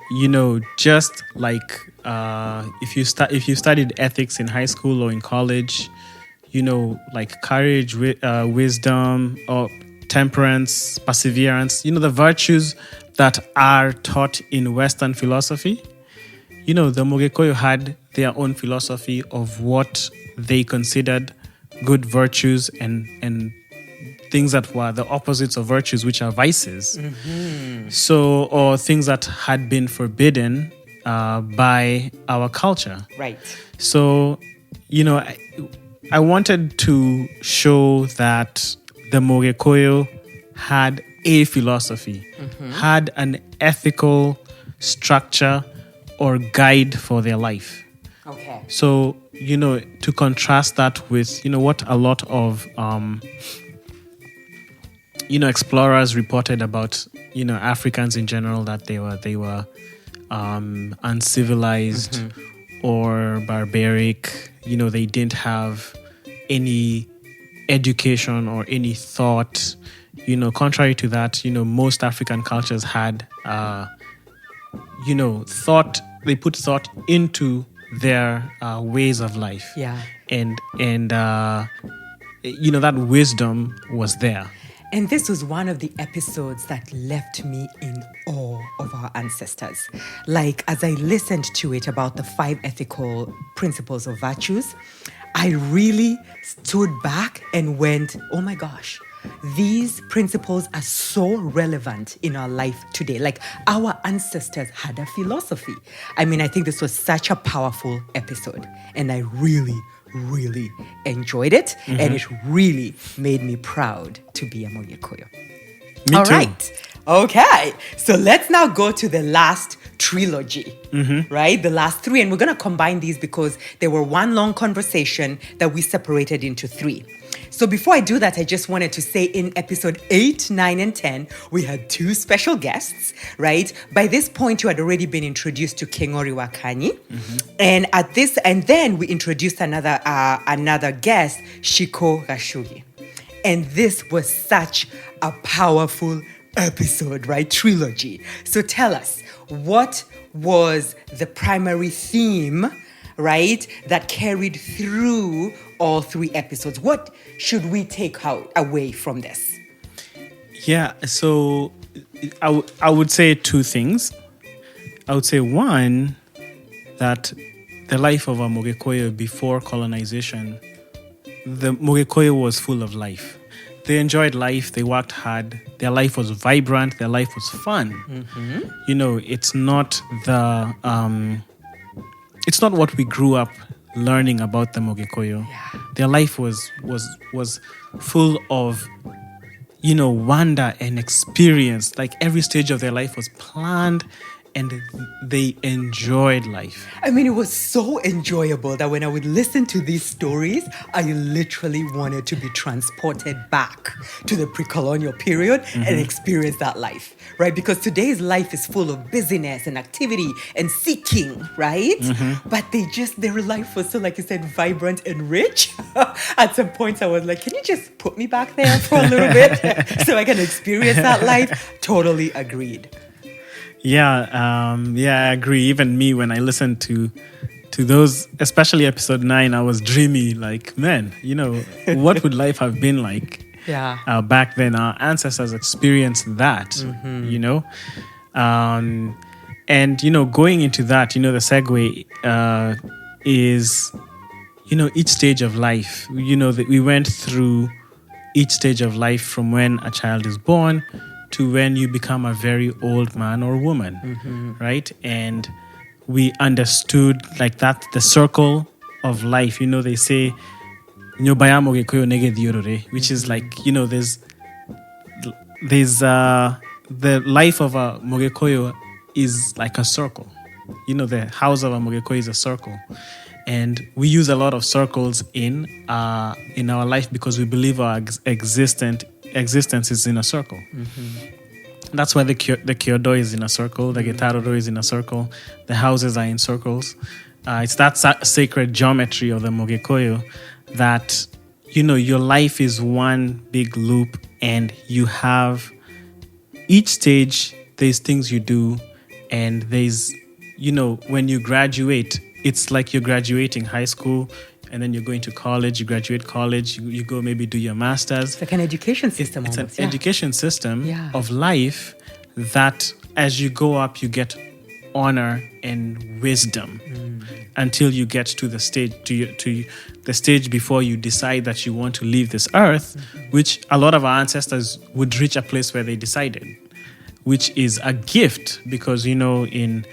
just like if you studied ethics in high school or in college, like courage, wisdom, or temperance, perseverance, the virtues that are taught in Western philosophy. The Mogekoyo had their own philosophy of what they considered good virtues and things that were the opposites of virtues, which are vices. So, or things that had been forbidden by our culture. Right. So, I wanted to show that the Mogekoyo had a philosophy, had an ethical structure or guide for their life. Okay. So, to contrast that with, what a lot of explorers reported about, Africans in general, that they were uncivilized or barbaric. They didn't have any education or any thought. Contrary to that, most African cultures had, thought. They put thought into their ways of life. Yeah. And that wisdom was there. And this was one of the episodes that left me in awe of our ancestors. Like, as I listened to it about the 5 ethical principles of virtues, I really stood back and went, oh my gosh, these principles are so relevant in our life today. Like, our ancestors had a philosophy. I mean, I think this was such a powerful episode, and I really enjoyed it, and it really made me proud to be a Moyekoyo. Me All too. right. Okay. So let's now go to the last trilogy, right? The last 3. And we're going to combine these because they were one long conversation that we separated into 3. So before I do that, I just wanted to say in episode 8, 9, and 10, we had 2 special guests, right? By this point, you had already been introduced to Kengori Wakanyi. And then we introduced another guest, Shiko Gashugi. And this was such a powerful episode, right? Trilogy. So tell us, what was the primary theme, right, that carried through all 3 episodes? What should we take away from this? Yeah, so I would say 2 things. I would say, one, that the life of a Mogekoyo before colonization, the Mogekoyo was full of life. They enjoyed life. They worked hard. Their life was vibrant. Their life was fun. It's not it's not what we grew up learning about the Mogekoyo. Yeah. Their life was full of, wonder and experience. Like, every stage of their life was planned, and they enjoyed life. I mean, it was so enjoyable that when I would listen to these stories, I literally wanted to be transported back to the pre-colonial period and experience that life, right? Because today's life is full of busyness and activity and seeking, right? But their life was so, like you said, vibrant and rich. At some points, I was like, can you just put me back there for a little bit so I can experience that life? Totally agreed. Yeah, I agree. Even me, when I listened to those, especially episode 9, I was dreamy. Like, man, what would life have been like? Yeah. Back then, our ancestors experienced that. And going into that, the segue is, each stage of life. That we went through each stage of life from when a child is born to when you become a very old man or woman, right? And we understood, like, that the circle of life. They say, "Nyobaya mogekoyo nege diorore," which is like, there's the life of a mogekoyo is like a circle. The house of a mogekoyo is a circle, and we use a lot of circles in our life because we believe our existence is in a circle. That's why the kyodo is in a circle, the getaroro is in a circle, the houses are in circles. It's that sacred geometry of the Mogekoyo that, your life is one big loop, and you have each stage, there's things you do, and there's, when you graduate, it's like you're graduating high school, and then you're going to college, you graduate college, you go maybe do your master's. It's like an education system. It's almost, an education system Yeah. of life that as you go up, you get honor and wisdom until you get to the stage to the stage before you decide that you want to leave this earth, which a lot of our ancestors would reach a place where they decided, which is a gift because, in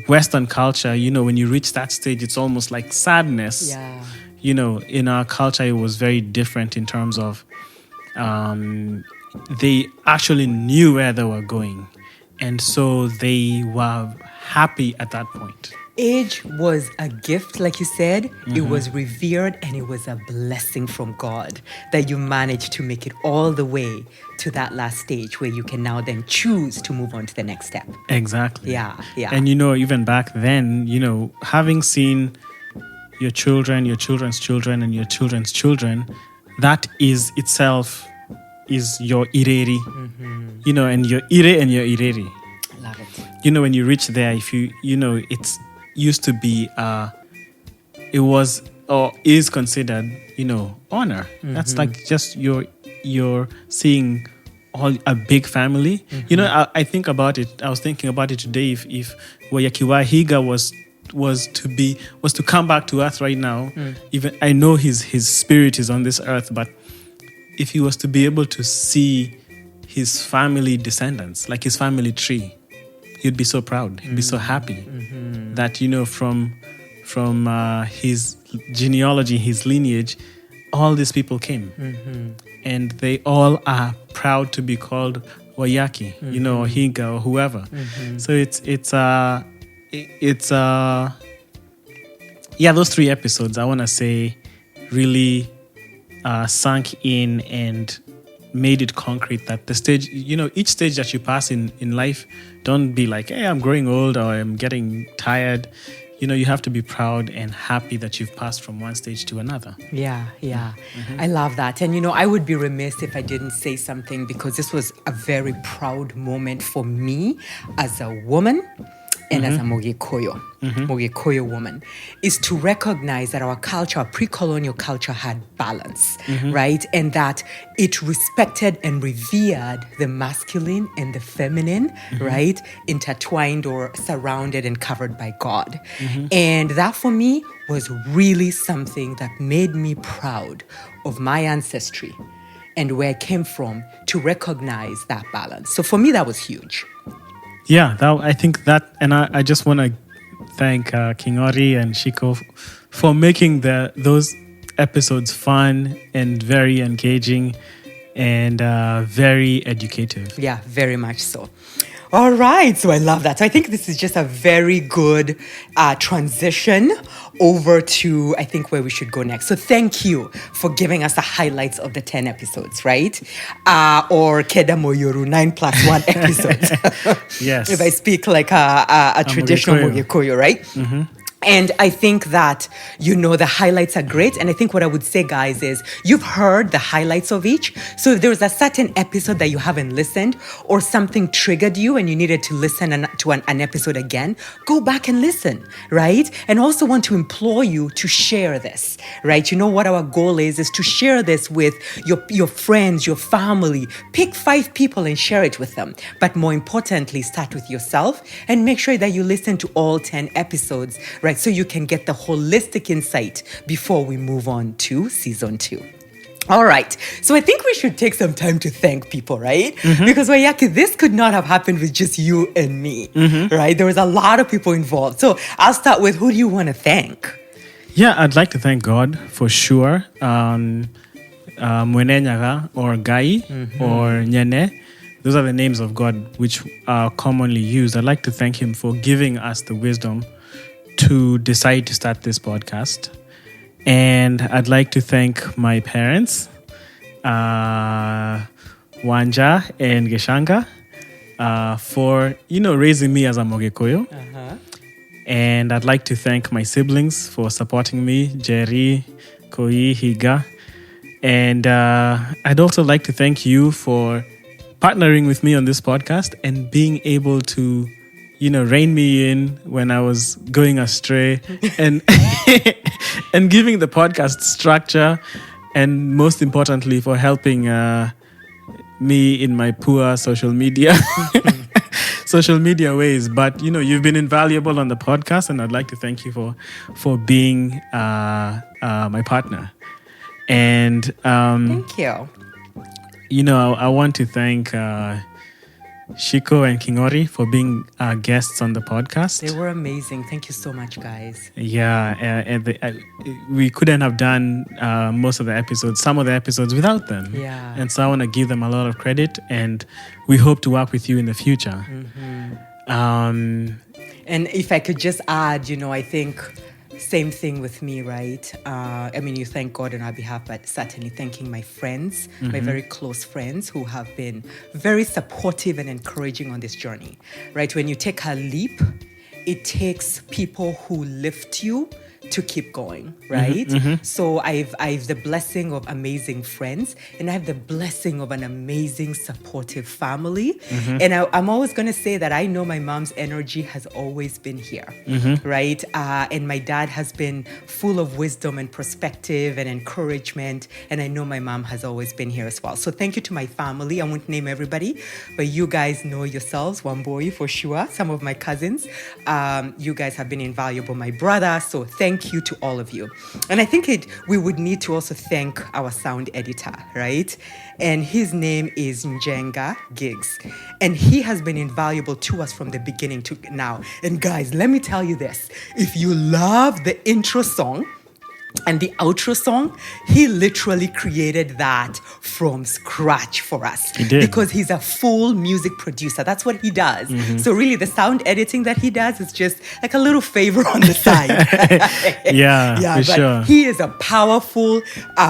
Western culture, when you reach that stage, it's almost like sadness. Yeah. In our culture, it was very different in terms of they actually knew where they were going. And so they were happy at that point. Age was a gift, like you said. It was revered, and it was a blessing from God that you managed to make it all the way to that last stage where you can now then choose to move on to the next step. Exactly. Yeah. And even back then, having seen, your children, your children's children, and your children's children, that is itself is your ireri. And your ire and your ireri. Love it. When you reach there, if it's used to be, it was or is considered, honor. That's like just you're seeing all a big family. I think about it. I was thinking about it today. If Waiyaki was to come back to earth right now, even I know his spirit is on this earth, but if he was to be able to see his family descendants, like his family tree, he'd be so proud. He'd be so happy that from his genealogy, his lineage, all these people came, and they all are proud to be called Waiyaki, or Higa or whoever. So it's those 3 episodes I want to say really sunk in and made it concrete that the stage, each stage that you pass in life, don't be like, hey, I'm growing old or I'm getting tired. You have to be proud and happy that you've passed from one stage to another. Yeah. I love that. And, I would be remiss if I didn't say something, because this was a very proud moment for me as a woman and as a Mogikoyo woman, is to recognize that our culture, our pre-colonial culture, had balance, right? And that it respected and revered the masculine and the feminine, right? Intertwined or surrounded and covered by God. And that for me was really something that made me proud of my ancestry and where I came from, to recognize that balance. So for me, that was huge. Yeah, I think that, and I just want to thank King Ori and Shiko for making those episodes fun and very engaging and very educative. Yeah, very much so. All right, so I love that. So I think this is just a very good transition over to, I think, where we should go next. So thank you for giving us the highlights of the 10 episodes, right? Or Keda Moyoru, 9+1 episodes. Yes. If I speak like a traditional Mogikoyo, right? And I think that, the highlights are great. And I think what I would say, guys, is you've heard the highlights of each. So if there's a certain episode that you haven't listened, or something triggered you and you needed to listen to an episode again, go back and listen, right? And also want to implore you to share this, right? What our goal is to share this with your friends, your family. Pick 5 people and share it with them. But more importantly, start with yourself and make sure that you listen to all 10 episodes, right? So you can get the holistic insight before we move on to season 2. All right. So I think we should take some time to thank people, right? Because Waiyaki, this could not have happened with just you and me, right? There was a lot of people involved. So I'll start with, who do you want to thank? Yeah, I'd like to thank God for sure. Mwene Nyaga or Gai or Nyene. Those are the names of God which are commonly used. I'd like to thank him for giving us the wisdom to decide to start this podcast. And I'd like to thank my parents, Wanja and Geshanga, for, raising me as a Mogikoyo. And I'd like to thank my siblings for supporting me, Njeri, Koi, Higa. And I'd also like to thank you for partnering with me on this podcast and being able to rein me in when I was going astray and and giving the podcast structure, and most importantly for helping me in my poor social media ways. But you've been invaluable on the podcast, and I'd like to thank you for being my partner. And thank you. I want to thank Shiko and King Ori for being guests on the podcast. They were amazing. Thank you so much, guys. Yeah, we couldn't have done some of the episodes without them. Yeah. And so I want to give them a lot of credit, and we hope to work with you in the future. And if I could just add, I think same thing with me, right? You thank God on our behalf, but certainly thanking my friends, my very close friends who have been very supportive and encouraging on this journey, right? When you take a leap it takes people who lift you to keep going, right? So I've the blessing of amazing friends, and I have the blessing of an amazing supportive family. And I'm always going to say that I know my mom's energy has always been here, right? And my dad has been full of wisdom and perspective and encouragement, and I know my mom has always been here as well. So thank you to my family. I won't name everybody, but you guys know yourselves, Wamboi for sure, some of my cousins. You guys have been invaluable, my brother, so thank you to all of you. And I think we would need to also thank our sound editor, right? And his name is Njenga Gigs. And he has been invaluable to us from the beginning to now. And guys, let me tell you this. If you love the intro song and the outro song, he literally created that from scratch for us. He did. Because he's a full music producer. That's what he does. So really the sound editing that he does is just like a little favor on the side. Yeah, for sure. He is a powerful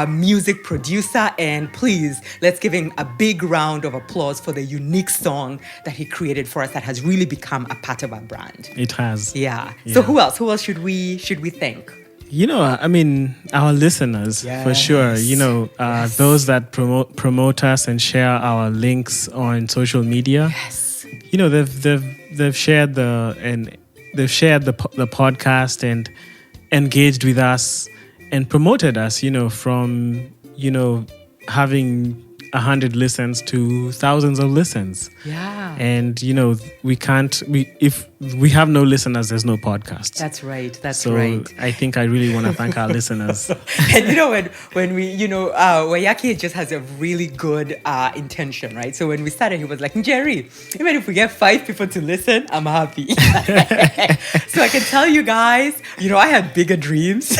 music producer, and please, let's give him a big round of applause for the unique song that he created for us that has really become a part of our brand. It has. Yeah. So who else should we thank? I mean, our listeners, for sure. Those that promote us and share our links on social media. Yes. They've shared the podcast and engaged with us and promoted us. From having 100 listens to thousands of listens. Yeah. And if we have no listeners, there's no podcast. That's right. So I think I really want to thank our listeners. And when we, Waiyaki just has a really good intention, right? So when we started, he was like, Njeri, even if we get 5 people to listen, I'm happy. So I can tell you guys, I had bigger dreams.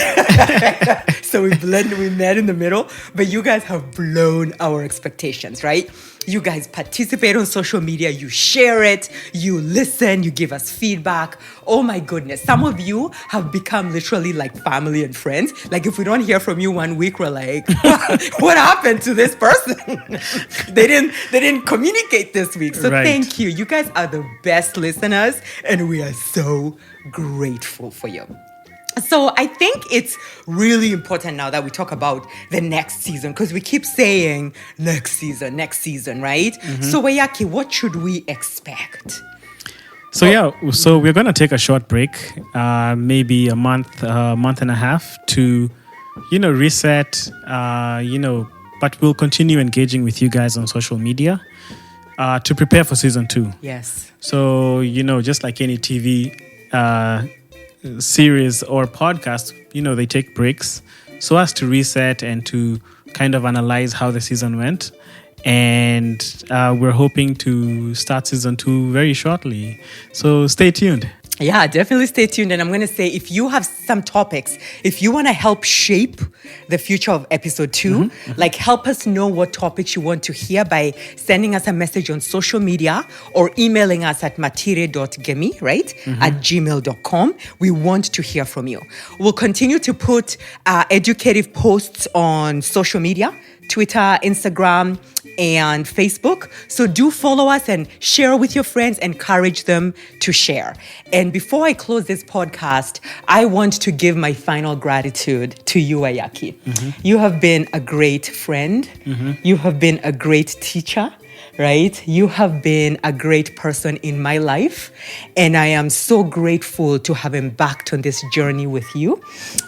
So we met in the middle, but you guys have blown our expectations, right? You guys participate on social media, you share it, you listen, you give us feedback. Oh my goodness. Some of you have become literally like family and friends. Like if we don't hear from you one week, we're like, what happened to this person? They didn't communicate this week. So Thank you. You guys are the best listeners, and we are so grateful for you. So I think it's really important now that we talk about the next season, because we keep saying next season, right? So Waiyaki, what should we expect? So we're going to take a short break, maybe a month and a half to, reset, but we'll continue engaging with you guys on social media to prepare for season 2. Yes. So, just like any TV series or podcast, they take breaks so as to reset and to kind of analyze how the season went. And we're hoping to start season 2 very shortly. So stay tuned. Yeah, definitely stay tuned. And I'm going to say, if you have some topics, if you want to help shape the future of episode 2, like help us know what topics you want to hear by sending us a message on social media or emailing us at matire.gemi, right? At gmail.com. We want to hear from you. We'll continue to put educative posts on social media, Twitter, Instagram, and Facebook. So do follow us and share with your friends, encourage them to share. And before I close this podcast, I want to give my final gratitude to you, Waiyaki. You have been a great friend. You have been a great teacher. Right? You have been a great person in my life, and I am so grateful to have embarked on this journey with you.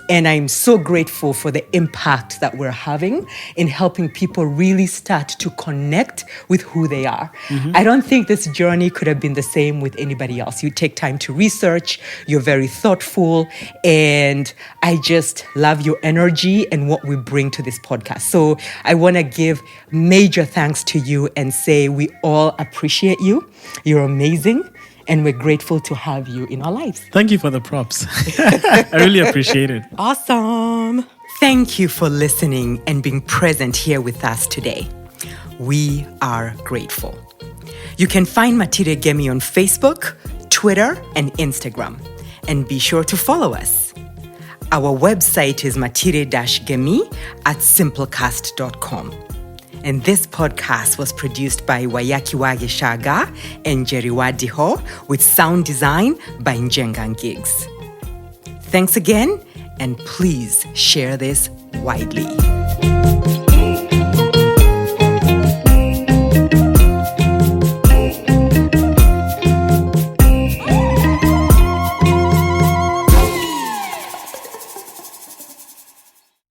And I'm so grateful for the impact that we're having in helping people really start to connect with who they are. I don't think this journey could have been the same with anybody else. You take time to research, you're very thoughtful, and I just love your energy and what we bring to this podcast. So I want to give major thanks to you and say we all appreciate you. You're amazing, and we're grateful to have you in our lives. Thank you for the props. I really appreciate it. Awesome. Thank you for listening and being present here with us today. We are grateful. You can find Matire Gemi on Facebook, Twitter, and Instagram. And be sure to follow us. Our website is matire-gemi at simplecast.com. And this podcast was produced by Waiyaki and Njeri with sound design by Njengan Gigs. Thanks again, and please share this widely.